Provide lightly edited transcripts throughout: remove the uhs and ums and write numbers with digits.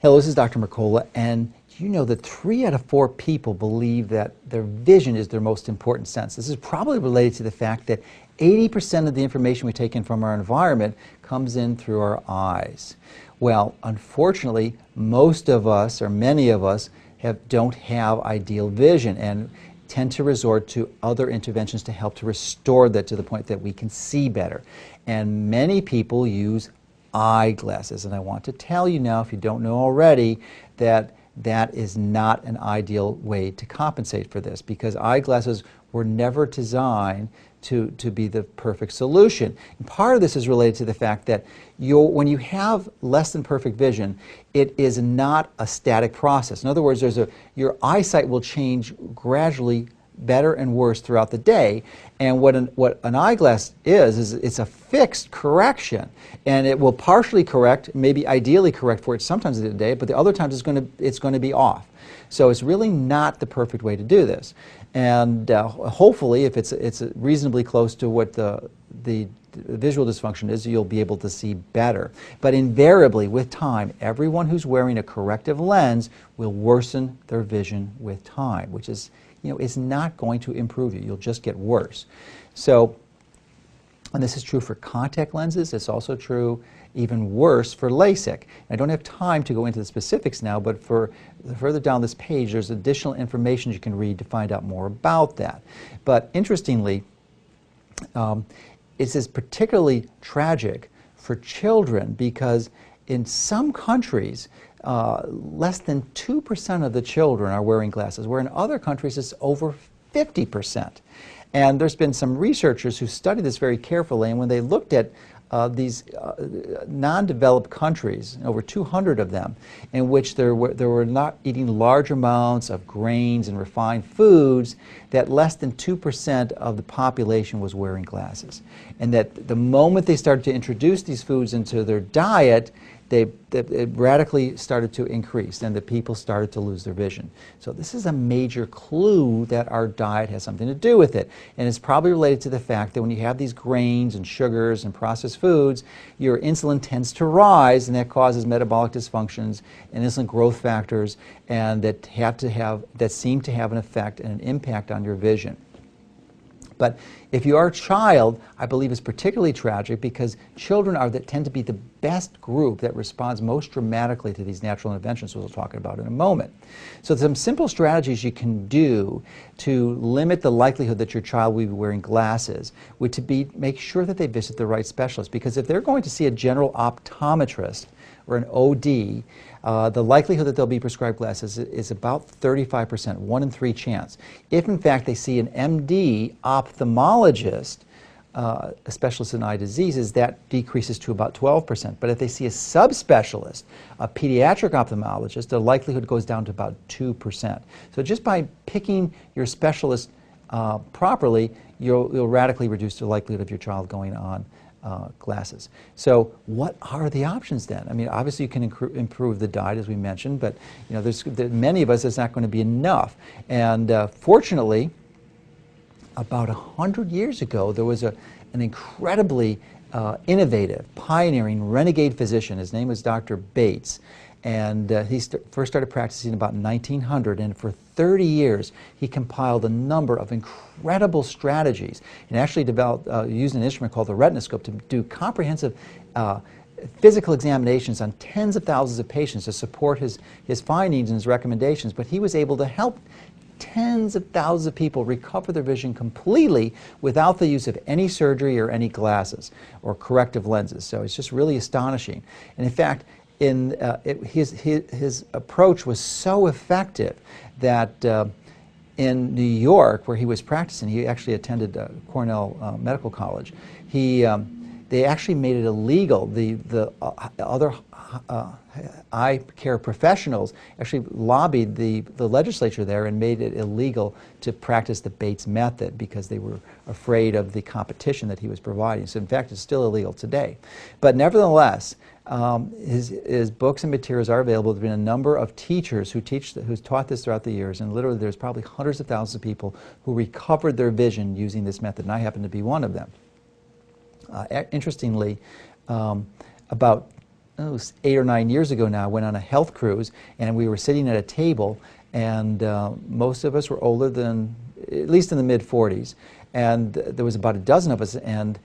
Hello, this is Dr. Mercola, and you know that 3 out of 4 people believe that their vision is their most important sense. This is probably related to the fact that 80% of the information we take in from our environment comes in through our eyes. Well, unfortunately, most of us, or many of us, don't have ideal vision and tend to resort to other interventions to help to restore that to the point that we can see better. And many people use eyeglasses, and I want to tell you now, if you don't know already, that that is not an ideal way to compensate for this, because eyeglasses were never designed to be the perfect solution. And part of this is related to the fact that when you have less than perfect vision, it is not a static process. In other words, your eyesight will change gradually, better and worse throughout the day. And what an eyeglass is it's a fixed correction, and it will partially correct, maybe ideally correct for it sometimes in the day, but the other times it's going to be off. So it's really not the perfect way to do this. And hopefully, if it's reasonably close to what the visual dysfunction is, you'll be able to see better. But invariably, with time, everyone who's wearing a corrective lens will worsen their vision with time, which is, is not going to improve you. You'll just get worse. So, and this is true for contact lenses. It's also true, even worse, for LASIK. I don't have time to go into the specifics now, but further down this page, there's additional information you can read to find out more about that. But interestingly, this is particularly tragic for children because in some countries, less than 2% of the children are wearing glasses, where in other countries it's over 50%. And there's been some researchers who studied this very carefully, and when they looked at these non-developed countries, over 200 of them, in which they were not eating large amounts of grains and refined foods, that less than 2% of the population was wearing glasses. And that the moment they started to introduce these foods into their diet, it radically started to increase, and the people started to lose their vision. So this is a major clue that our diet has something to do with it. And it's probably related to the fact that when you have these grains and sugars and processed foods, your insulin tends to rise, and that causes metabolic dysfunctions and insulin growth factors, and that seem to have an effect and an impact on your vision. But if you are a child, I believe it's particularly tragic because children tend to be the best group that responds most dramatically to these natural interventions, which we'll talk about in a moment. So some simple strategies you can do to limit the likelihood that your child will be wearing glasses would make sure that they visit the right specialist, because if they're going to see a general optometrist or an OD, the likelihood that they'll be prescribed glasses is about 35%, 1 in 3 chance. If in fact they see an MD ophthalmologist, a specialist in eye diseases, that decreases to about 12%. But if they see a subspecialist, a pediatric ophthalmologist, the likelihood goes down to about 2%. So just by picking your specialist properly, you'll radically reduce the likelihood of your child going on glasses. So what are the options then? I mean, obviously you can improve the diet, as we mentioned, but there's many of us it's not going to be enough. And fortunately, about 100 years ago, there was an incredibly innovative, pioneering, renegade physician. His name was Dr. Bates. And he first started practicing about 1900, and for 30 years he compiled a number of incredible strategies, and actually used an instrument called the retinoscope to do comprehensive physical examinations on tens of thousands of patients to support his findings and his recommendations. But he was able to help tens of thousands of people recover their vision completely without the use of any surgery or any glasses or corrective lenses. So it's just really astonishing. And in fact, his approach was so effective that in New York, where he was practicing, he actually attended Cornell Medical College. They actually made it illegal. The other eye care professionals actually lobbied the legislature there and made it illegal to practice the Bates method because they were afraid of the competition that he was providing. So in fact, it's still illegal today. But nevertheless, his books and materials are available. There have been a number of teachers who's taught this throughout the years, and literally there's probably hundreds of thousands of people who recovered their vision using this method, and I happen to be one of them. Interestingly, about 8 or 9 years ago now, went on a health cruise, and we were sitting at a table, and most of us were older than, at least in the mid-40s, and there was about a dozen of us, and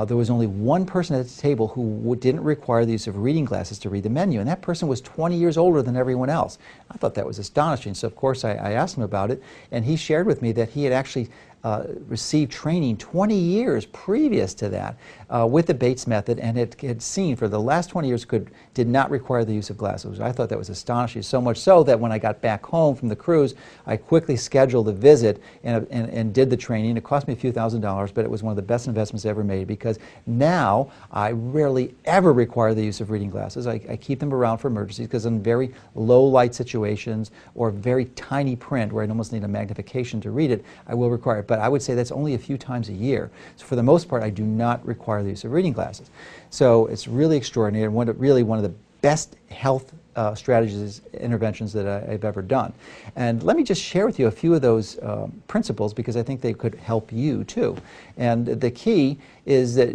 there was only one person at the table who didn't require the use of reading glasses to read the menu, and that person was 20 years older than everyone else. I thought that was astonishing, so of course I asked him about it, and he shared with me that he had actually received training 20 years previous to that with the Bates method, and had seen for the last 20 years did not require the use of glasses. I thought that was astonishing, so much so that when I got back home from the cruise, I quickly scheduled a visit and did the training. It cost me a few $1,000s, but it was one of the best investments I ever made, because now I rarely ever require the use of reading glasses. I keep them around for emergencies, because in very low light situations or very tiny print where I almost need a magnification to read it, I will require it. But I would say that's only a few times a year. So for the most part, I do not require the use of reading glasses. So it's really extraordinary, and really one of the best health strategies, interventions that I've ever done. And let me just share with you a few of those principles, because I think they could help you too. And the key is that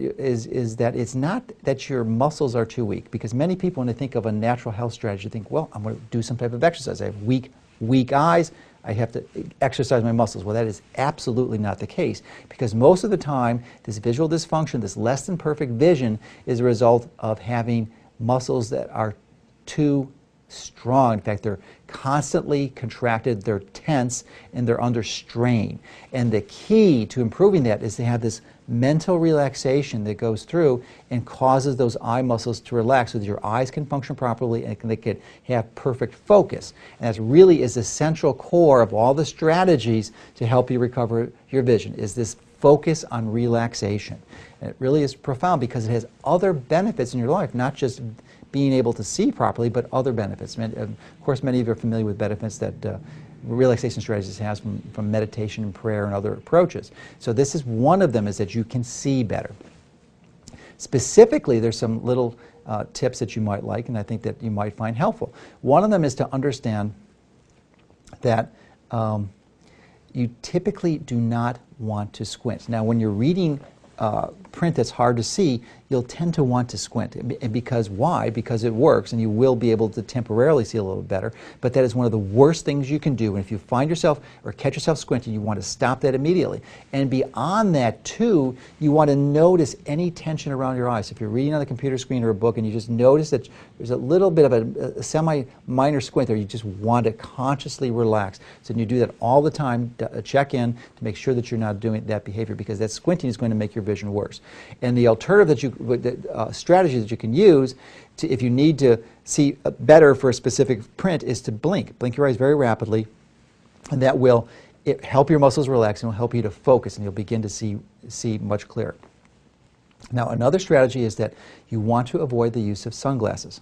it's not that your muscles are too weak, because many people, when they think of a natural health strategy, think, well, I'm going to do some type of exercise. I have weak eyes, I have to exercise my muscles. Well, that is absolutely not the case, because most of the time this visual dysfunction, this less than perfect vision, is a result of having muscles that are too strong. In fact, they're constantly contracted, they're tense, and they're under strain. And the key to improving that is to have this mental relaxation that goes through and causes those eye muscles to relax so that your eyes can function properly and they can have perfect focus. And that really is the central core of all the strategies to help you recover your vision, is this focus on relaxation. And it really is profound, because it has other benefits in your life, not just being able to see properly, but other benefits. Of course, many of you are familiar with benefits that relaxation strategies has from meditation and prayer and other approaches. So this is one of them, is that you can see better. Specifically, there's some little tips that you might like, and I think that you might find helpful. One of them is to understand that you typically do not want to squint. Now, when you're reading print that's hard to see, you'll tend to want to squint. And because why? Because it works, and you will be able to temporarily see a little better, but that is one of the worst things you can do. And if you find yourself or catch yourself squinting, you want to stop that immediately. And beyond that too, you want to notice any tension around your eyes. If you're reading on the computer screen or a book and you just notice that there's a little bit of a semi-minor squint there, you just want to consciously relax. So you do that all the time, check in to make sure that you're not doing that behavior, because that squinting is going to make your vision worse. And the alternative strategy that you can use if you need to see better for a specific print is to blink. Blink your eyes very rapidly, and that will help your muscles relax and will help you to focus, and you'll begin to see much clearer. Now, another strategy is that you want to avoid the use of sunglasses.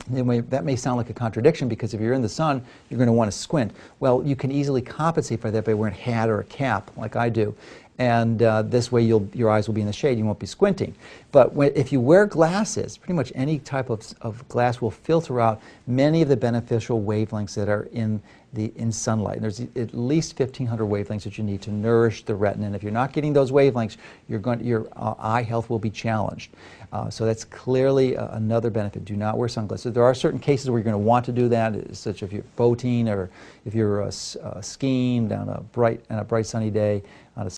That may sound like a contradiction, because if you're in the sun, you're going to want to squint. Well, you can easily compensate for that by wearing a hat or a cap, like I do. And this way your eyes will be in the shade, you won't be squinting. But if you wear glasses, pretty much any type of glass will filter out many of the beneficial wavelengths that are in sunlight. And there's at least 1,500 wavelengths that you need to nourish the retina. And if you're not getting those wavelengths, your eye health will be challenged. So that's clearly another benefit. Do not wear sunglasses. There are certain cases where you're going to want to do that, such if you're boating or if you're skiing on a bright sunny day on a